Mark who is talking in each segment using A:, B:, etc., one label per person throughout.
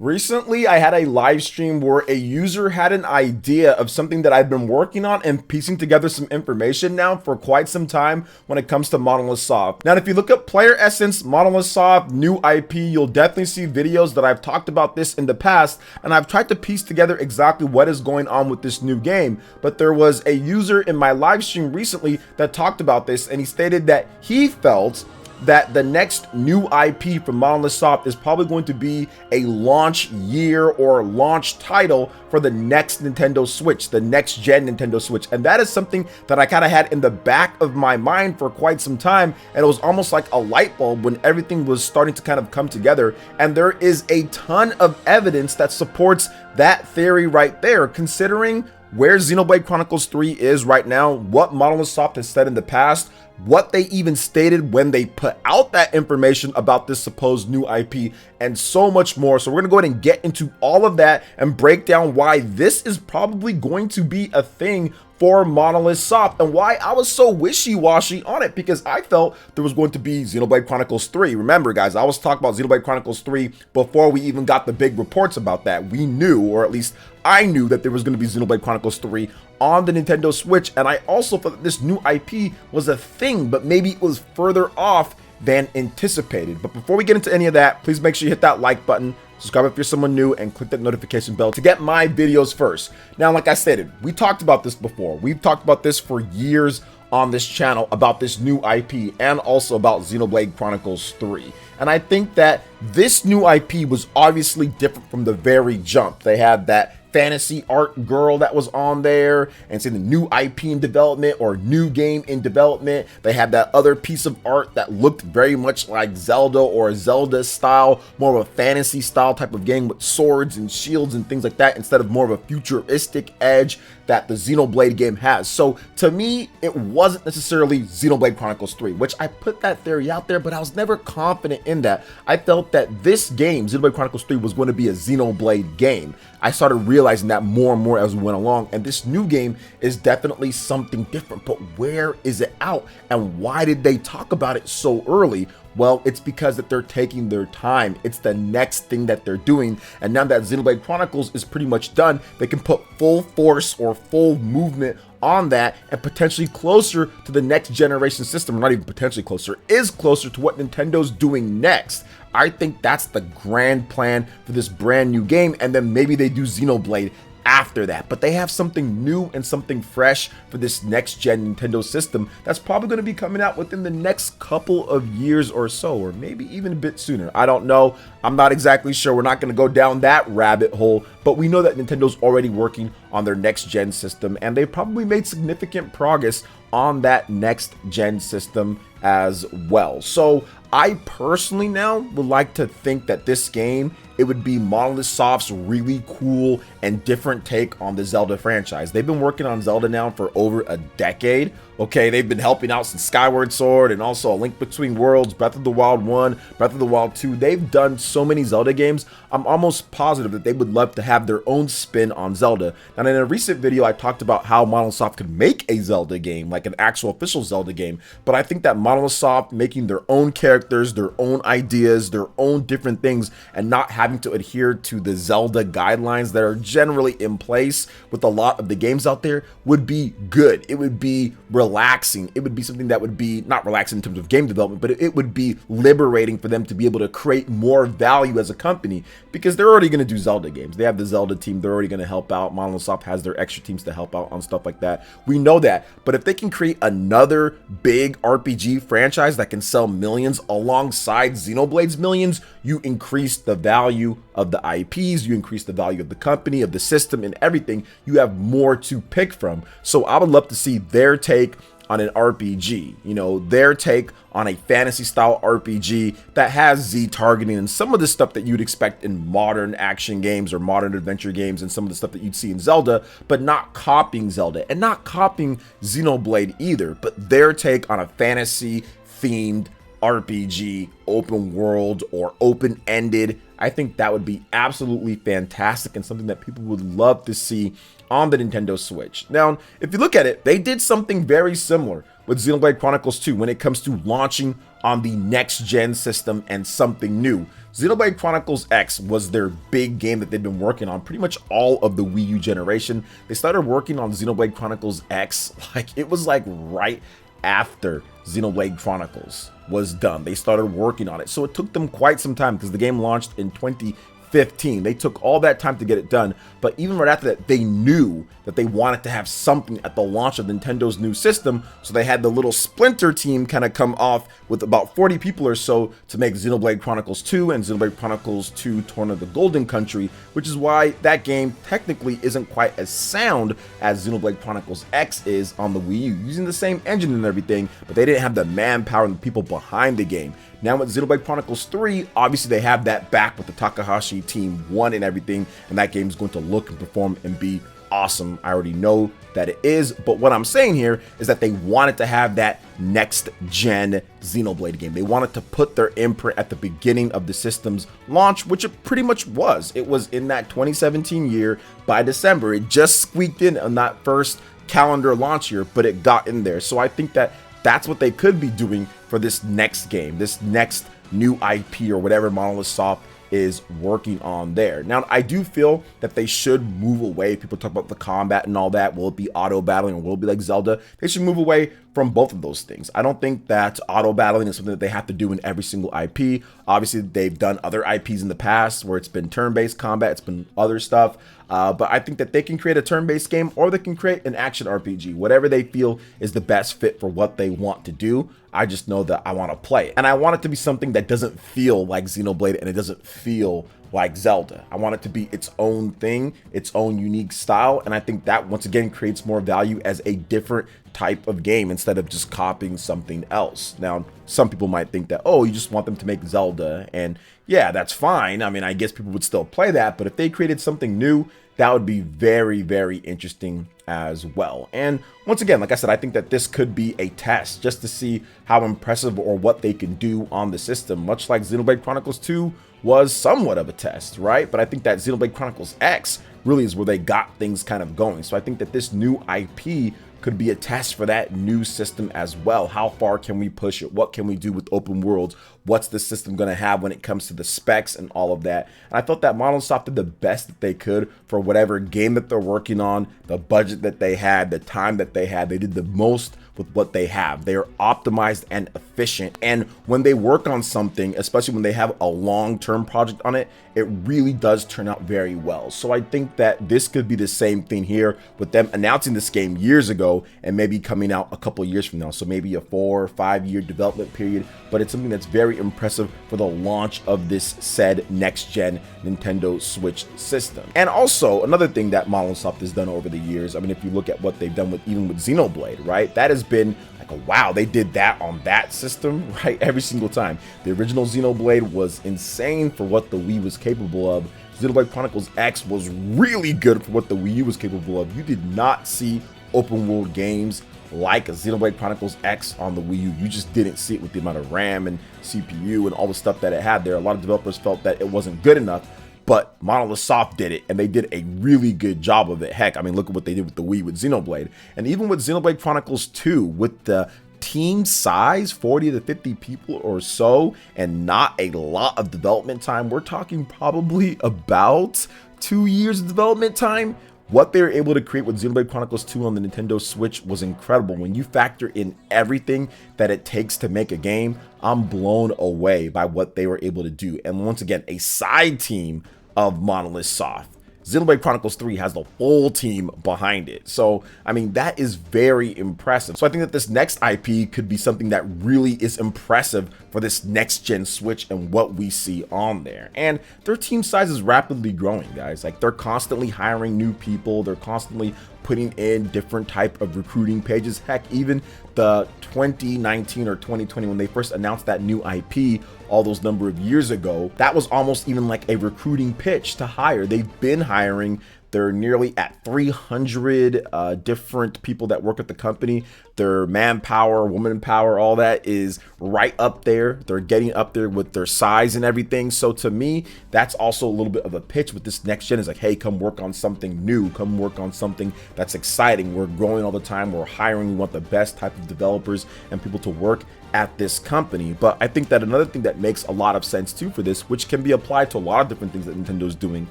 A: Recently, I had a live stream where a user had an idea of something that I've been working on and piecing together some information now for quite some time when it comes to Monolith Soft. Now, if you look up PlayerEssence, Monolith Soft, new IP, you'll definitely see videos that I've talked about this in the past, and I've tried to piece together exactly what is going on with this new game. But there was a user in my live stream recently that talked about this, and he stated that he felt that the next new IP from Monolith Soft is probably going to be a launch year or launch title for the next Nintendo Switch, the next gen Nintendo Switch. And that is something that I kind of had in the back of my mind for quite some time. And it was almost like a light bulb when everything was starting to kind of come together. And there is a ton of evidence that supports that theory right there, considering where Xenoblade Chronicles 3 is right now, what Monolith Soft has said in the past, what they even stated when they put out that information about this supposed new IP, and so much more. So we're gonna go ahead and get into all of that and break down why this is probably going to be a thing for Monolith Soft and why I was so wishy-washy on it, because I felt there was going to be Xenoblade Chronicles 3. Remember, guys, I was talking about Xenoblade Chronicles 3 before we even got the big reports about that. We knew, or at least I knew, that there was going to be Xenoblade Chronicles 3 on the Nintendo Switch, and I also thought that this new IP was a thing, but maybe it was further off than anticipated. But before we get into any of that, please make sure you hit that like button, subscribe if you're someone new, and click that notification bell to get my videos first. Now, like I stated, we talked about this before. We've talked about this for years on this channel, about this new IP and also about Xenoblade Chronicles 3. And I think that this new IP was obviously different from the very jump. They had that fantasy art girl that was on there, and it's in the new IP in development or new game in development. They had that other piece of art that looked very much like Zelda or Zelda style, more of a fantasy style type of game with swords and shields and things like that, instead of more of a futuristic edge that the Xenoblade game has. So to me, it wasn't necessarily Xenoblade Chronicles 3, which I put that theory out there, but I was never confident in that. I felt that this game, Xenoblade Chronicles 3, was going to be a Xenoblade game. I started realizing that more and more as we went along, and this new game is definitely something different. But where is it out, and why did they talk about it so early? Well, it's because that they're taking their time. It's the next thing that they're doing, and now that Xenoblade Chronicles is pretty much done, they can put full force or full movement on that, and potentially closer to the next generation system, or not even potentially closer, is closer to what Nintendo's doing next. I think that's the grand plan for this brand new game, and then maybe they do Xenoblade after that. But they have something new and something fresh for this next gen Nintendo system that's probably going to be coming out within the next couple of years or so, or maybe even a bit sooner. I don't know. I'm not exactly sure. We're not going to go down that rabbit hole, but we know that Nintendo's already working on their next gen system, and they've probably made significant progress on that next gen system as well. So I personally now would like to think that this game, it would be Monolith Soft's really cool and different take on the Zelda franchise. They've been working on Zelda now for over a decade. Okay, they've been helping out since Skyward Sword and also A Link Between Worlds, Breath of the Wild 1, Breath of the Wild 2. They've done so many Zelda games. I'm almost positive that they would love to have their own spin on Zelda. And in a recent video, I talked about how Monolith Soft could make a Zelda game, like an actual official Zelda game. But I think that Monolith Soft making their own characters, their own ideas, their own different things, and not having to adhere to the Zelda guidelines that are generally in place with a lot of the games out there would be good. It would be relaxing. It would be something that would be not relaxing in terms of game development, but it would be liberating for them to be able to create more value as a company, because they're already going to do Zelda games. They have the Zelda team. They're already going to help out. Monolith Soft has their extra teams to help out on stuff like that. We know that. But if they can create another big RPG franchise that can sell millions alongside Xenoblade's millions, you increase the value of the IPs, you increase the value of the company, of the system, and everything. You have more to pick from. So I would love to see their take on an RPG, you know, their take on a fantasy style RPG that has Z targeting and some of the stuff that you'd expect in modern action games or modern adventure games, and some of the stuff that you'd see in Zelda, but not copying Zelda and not copying Xenoblade either, but their take on a fantasy themed RPG, open world or open-ended. I think that would be absolutely fantastic and something that people would love to see on the Nintendo Switch. Now, if you look at it, they did something very similar with Xenoblade Chronicles 2 when it comes to launching on the next gen system and something new. Xenoblade Chronicles X was their big game that they've been working on pretty much all of the Wii U generation. They started working on Xenoblade Chronicles X, like it was like right after Xenoblade Chronicles was done. They started working on it. So it took them quite some time because the game launched in 2015. They took all that time to get it done, but even right after that, they knew that they wanted to have something at the launch of Nintendo's new system, so they had the little Splinter team kind of come off with about 40 people or so to make Xenoblade Chronicles 2 and Xenoblade Chronicles 2 Torn of the Golden Country, which is why that game technically isn't quite as sound as Xenoblade Chronicles X is on the Wii U, using the same engine and everything, but they didn't have the manpower and the people behind the game. Now with Xenoblade Chronicles 3, obviously they have that back with the Takahashi Team 1 and everything, and that game is going to look and perform and be awesome. I already know that it is, but what I'm saying here is that they wanted to have that next gen Xenoblade game. They wanted to put their imprint at the beginning of the system's launch, which it pretty much was. It was in that 2017 year by December. It just squeaked in on that first calendar launch year, but it got in there. So I think that that's what they could be doing for this next game, this next new IP or whatever Monolith Soft is working on there. Now, I do feel that they should move away. People talk about the combat and all that. Will it be auto battling or will it be like Zelda? They should move away from both of those things. I don't think that auto battling is something that they have to do in every single IP. Obviously, they've done other IPs in the past where it's been turn-based combat, it's been other stuff. But I think that they can create a turn-based game or they can create an action RPG, whatever they feel is the best fit for what they want to do. I just know that I want to play it. And I want it to be something that doesn't feel like Xenoblade and it doesn't feel like Zelda. I want it to be its own thing, its own unique style. And I think that once again creates more value as a different type of game instead of just copying something else. Now, some people might think that, oh, you just want them to make Zelda. And yeah, that's fine. I mean, I guess people would still play that. But if they created something new, that would be very, very interesting as well. And once again, like I said, I think that this could be a test just to see how impressive or what they can do on the system, much like Xenoblade Chronicles 2 was somewhat of a test, right? But I think that Xenoblade Chronicles X really is where they got things kind of going. So I think that this new IP could be a test for that new system as well. How far can we push it? What can we do with open worlds? What's the system going to have when it comes to the specs and all of that? And I thought that Monolith Soft did the best that they could for whatever game that they're working on, the budget that they had, the time that they had. They did the most with what they have. They are optimized and efficient. And when they work on something, especially when they have a long-term project on it, it really does turn out very well. So I think that this could be the same thing here with them announcing this game years ago and maybe coming out a couple of years from now. So maybe a 4 or 5 year development period, but it's something that's very impressive for the launch of this said next gen Nintendo Switch system. And also another thing that Monolith Soft has done over the years, I mean, if you look at what they've done with even with Xenoblade, right? That has been like, wow, they did that on that system, right? Every single time. The original Xenoblade was insane for what the Wii was capable of. Xenoblade Chronicles X was really good for what the Wii U was capable of. You did not see open world games like Xenoblade Chronicles X on the Wii U. You just didn't see it with the amount of RAM and CPU and all the stuff that it had there. A lot of developers felt that it wasn't good enough, but Monolith Soft did it, and they did a really good job of it. Heck, I mean, look at what they did with the Wii with Xenoblade. And even with Xenoblade Chronicles 2, with the team size, 40 to 50 people or so, and not a lot of development time, we're talking probably about 2 years of development time. What they were able to create with Xenoblade Chronicles 2 on the Nintendo Switch was incredible. When you factor in everything that it takes to make a game, I'm blown away by what they were able to do. And once again, a side team of Monolith Soft. Xenoblade Chronicles 3 has the full team behind it. So, I mean, that is very impressive. So I think that this next IP could be something that really is impressive for this next gen Switch and what we see on there. And their team size is rapidly growing, guys. Like, they're constantly hiring new people. They're constantly putting in different type of recruiting pages. Heck, even the 2019 or 2020, when they first announced that new IP all those number of years ago, that was almost even like a recruiting pitch to hire. They've been hiring. They're nearly at 300 different people that work at the company. their manpower, woman power, all that is right up there. They're getting up there with their size and everything. So to me, that's also a little bit of a pitch with this next gen. Is like, hey, come work on something new, come work on something that's exciting. We're growing all the time, we're hiring, we want the best type of developers and people to work at this company. But I think that another thing that makes a lot of sense too for this, which can be applied to a lot of different things that Nintendo's doing,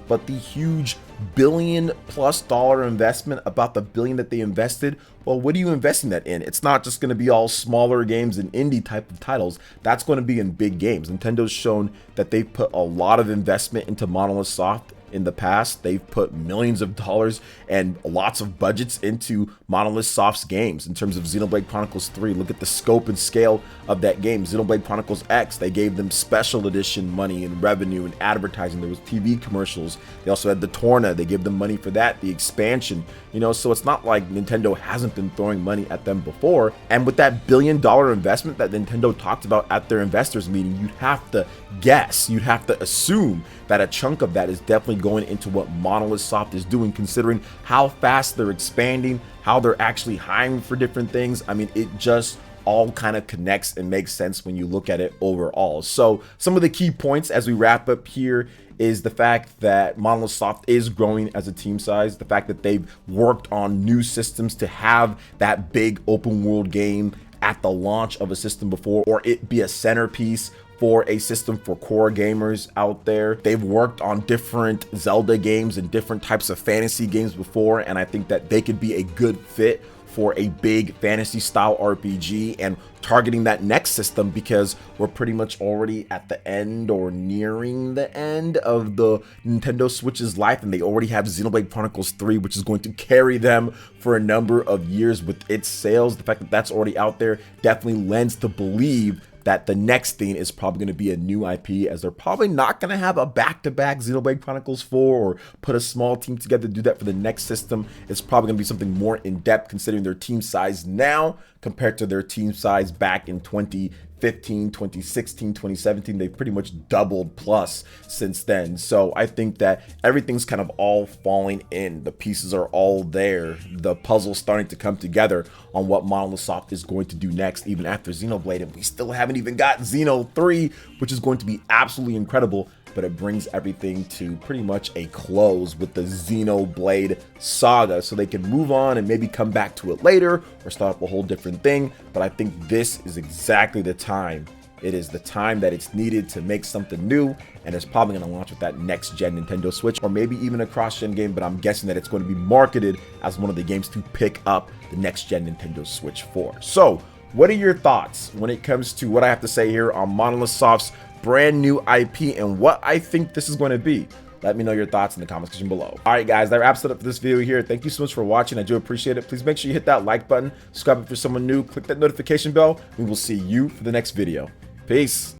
A: but the huge $1 billion+ investment, about the billion that they invested, well, what are you investing that in? It's not just going to be all smaller games and indie type of titles. That's going to be in big games. Nintendo's shown that they've put a lot of investment into Monolith Soft in the past. They've put millions of dollars and lots of budgets into Monolith Soft's games. In terms of Xenoblade Chronicles 3, look at the scope and scale of that game. Xenoblade Chronicles X, they gave them special edition money and revenue and advertising. There was TV commercials. They also had the Torna. They gave them money for that, the expansion. You know, so it's not like Nintendo hasn't been throwing money at them before. And with that $1 billion investment that Nintendo talked about at their investors meeting, you'd have to guess, you'd have to assume that a chunk of that is definitely going into what Monolith Soft is doing, considering how fast they're expanding, how they're actually hiring for different things. I mean, it just all kind of connects and makes sense when you look at it overall. So some of the key points as we wrap up here is the fact that Monolith Soft is growing as a team size, the fact that they've worked on new systems to have that big open world game at the launch of a system before, or it be a centerpiece for a system for core gamers out there. They've worked on different Zelda games and different types of fantasy games before, and I think that they could be a good fit for a big fantasy style RPG and targeting that next system, because we're pretty much already at the end or nearing the end of the Nintendo Switch's life, and they already have Xenoblade Chronicles 3, which is going to carry them for a number of years with its sales. The fact that that's already out there definitely lends to believe that the next thing is probably going to be a new IP, as they're probably not going to have a back-to-back Xenoblade Chronicles 4 or put a small team together to do that for the next system. It's probably going to be something more in-depth, considering their team size now compared to their team size back in 2015, 2016, 2017. They've pretty much doubled plus since then. So I think that everything's kind of all falling in. The pieces are all there. The puzzle's starting to come together on what Monolith Soft is going to do next, even after Xenoblade. And we still haven't even got Xeno 3, which is going to be absolutely incredible. But it brings everything to pretty much a close with the Xenoblade saga, so they can move on and maybe come back to it later or start up a whole different thing. But I think this is exactly the time. It is the time that it's needed to make something new, and it's probably going to launch with that next gen Nintendo Switch, or maybe even a cross-gen game, but I'm guessing that it's going to be marketed as one of the games to pick up the next gen Nintendo Switch for. So what are your thoughts when it comes to what I have to say here on Monolith Soft's brand new IP and what I think this is going to be? Let me know your thoughts in the comment section below. All right, guys, that wraps it up for this video here. Thank you so much for watching. I do appreciate it. Please make sure you hit that like button, subscribe if you're someone new, click that notification bell. We will see you for the next video. Peace.